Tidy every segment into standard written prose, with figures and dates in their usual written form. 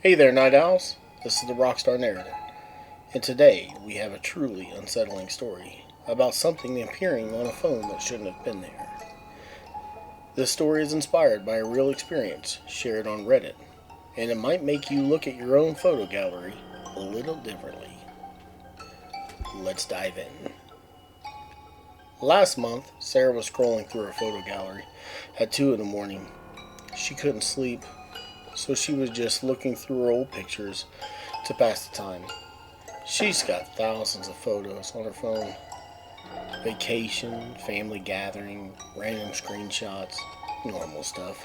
Hey there, Night Owls. This is the Rockstar Narrator, and today we have a truly unsettling story about something appearing on a phone that shouldn't have been there. This story is inspired by a real experience shared on Reddit, and it might make you look at your own photo gallery a little differently. Let's dive in. Last month, Sarah was scrolling through her photo gallery at 2 in the morning. She couldn't sleep, so she was just looking through her old pictures to pass the time. She's got thousands of photos on her phone. Vacation, family gathering, random screenshots, normal stuff.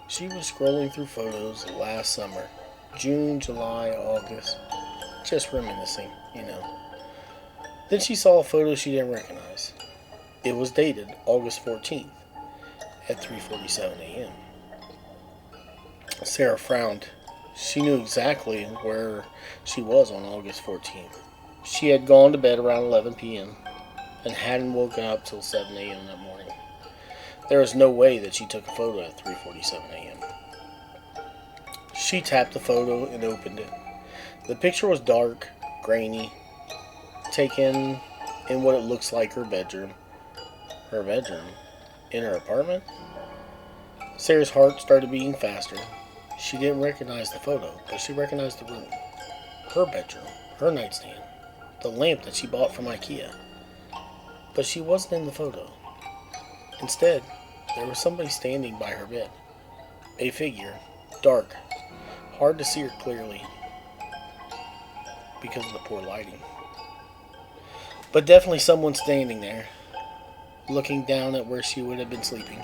She was scrolling through photos last summer, June, July, August, just reminiscing, Then she saw a photo she didn't recognize. It was dated August 14th at 3:47 a.m. Sarah frowned. She knew exactly where she was on August 14th. She had gone to bed around 11 p.m. and hadn't woken up till 7 a.m. that morning. There was no way that she took a photo at 3:47 a.m. She tapped the photo and opened it. The picture was dark, grainy, taken in what it looks like her bedroom. Her bedroom? In her apartment? Sarah's heart started beating faster. She didn't recognize the photo, but she recognized the room. Her bedroom, her nightstand, the lamp that she bought from IKEA. But she wasn't in the photo. Instead, there was somebody standing by her bed. A figure, dark, hard to see her clearly because of the poor lighting. But definitely someone standing there, looking down at where she would have been sleeping.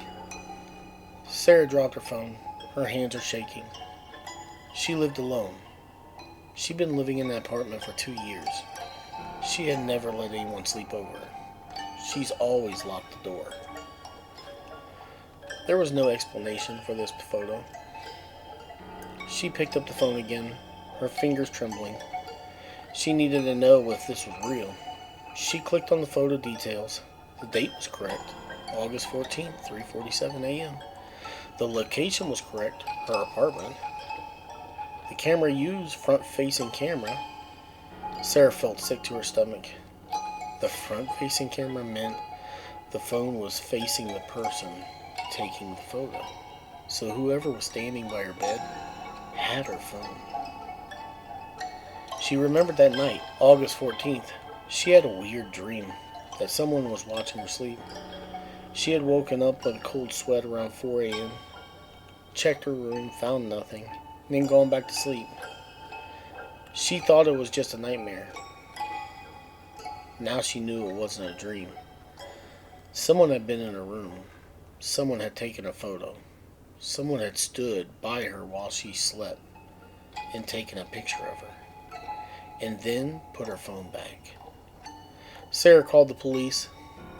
Sarah dropped her phone. Her hands are shaking. She lived alone. She'd been living in that apartment for 2 years. She had never let anyone sleep over her. She's always locked the door. There was no explanation for this photo. She picked up the phone again, her fingers trembling. She needed to know if this was real. She clicked on the photo details. The date was correct, August 14th, 3:47 a.m. The location was correct, her apartment. The camera used, front-facing camera. Sarah felt sick to her stomach. The front-facing camera meant the phone was facing the person taking the photo. So whoever was standing by her bed had her phone. She remembered that night, August 14th. She had a weird dream that someone was watching her sleep. She had woken up with a cold sweat around 4 a.m., checked her room, found nothing, and then gone back to sleep. She thought it was just a nightmare. Now she knew it wasn't a dream. Someone had been in her room. Someone had taken a photo. Someone had stood by her while she slept and taken a picture of her, and then put her phone back. Sarah called the police.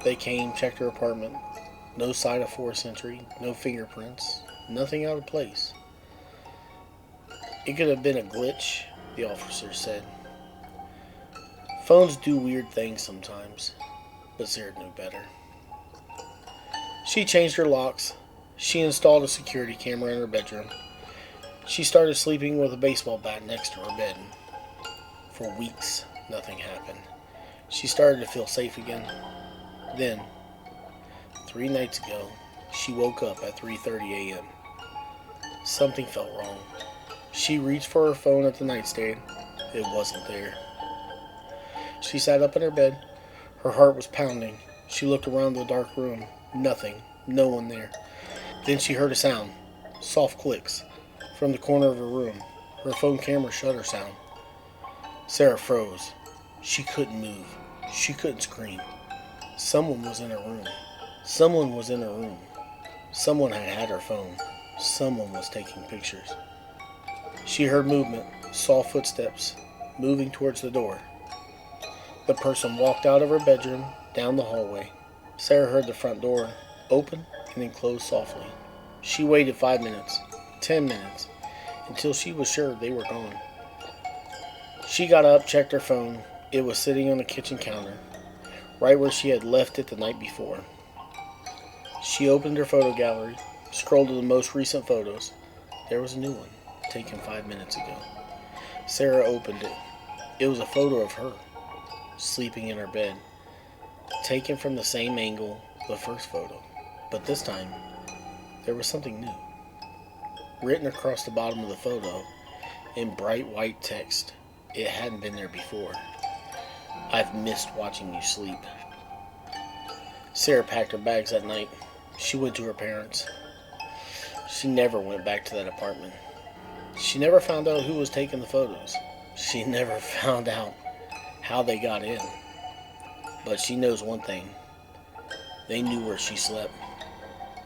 They came, checked her apartment. No sign of forced entry, no fingerprints, nothing out of place. It could have been a glitch, the officer said. Phones do weird things sometimes, but Sarah knew better. She changed her locks. She installed a security camera in her bedroom. She started sleeping with a baseball bat next to her bed. For weeks, nothing happened. She started to feel safe again. Then, 3 nights ago, she woke up at 3:30 a.m. Something felt wrong. She reached for her phone at the nightstand. It wasn't there. She sat up in her bed. Her heart was pounding. She looked around the dark room. Nothing. No one there. Then she heard a sound. Soft clicks from the corner of her room. Her phone camera shutter sound. Sarah froze. She couldn't move. She couldn't scream. Someone was in her room. Someone was in her room. Someone had her phone. Someone was taking pictures. She heard movement, saw footsteps, moving towards the door. The person walked out of her bedroom, down the hallway. Sarah heard the front door open and then close softly. She waited 5 minutes, 10 minutes, until she was sure they were gone. She got up, checked her phone. It was sitting on the kitchen counter, right where she had left it the night before. She opened her photo gallery, scrolled to the most recent photos. There was a new one. taken 5 minutes ago. Sarah opened it. It was a photo of her, sleeping in her bed, taken from the same angle the first photo. But this time, there was something new. Written across the bottom of the photo, in bright white text. It hadn't been there before. "I've missed watching you sleep." Sarah packed her bags that night. She went to her parents. She never went back to that apartment. She never found out who was taking the photos. She never found out how they got in. But she knows one thing. They knew where she slept.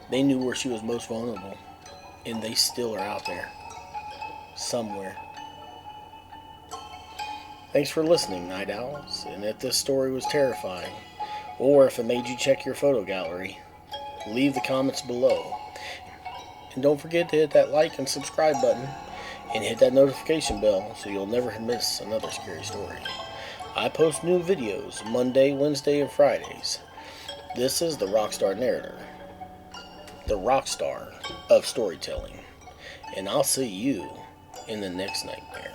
They knew where she was most vulnerable. And they still are out there. Somewhere. Thanks for listening, Night Owls. And if this story was terrifying, or if it made you check your photo gallery, leave the comments below. And don't forget to hit that like and subscribe button, and hit that notification bell so you'll never miss another scary story. I post new videos Monday, Wednesday, and Fridays. This is the Rockstar Narrator, the rock star of storytelling. And I'll see you in the next nightmare.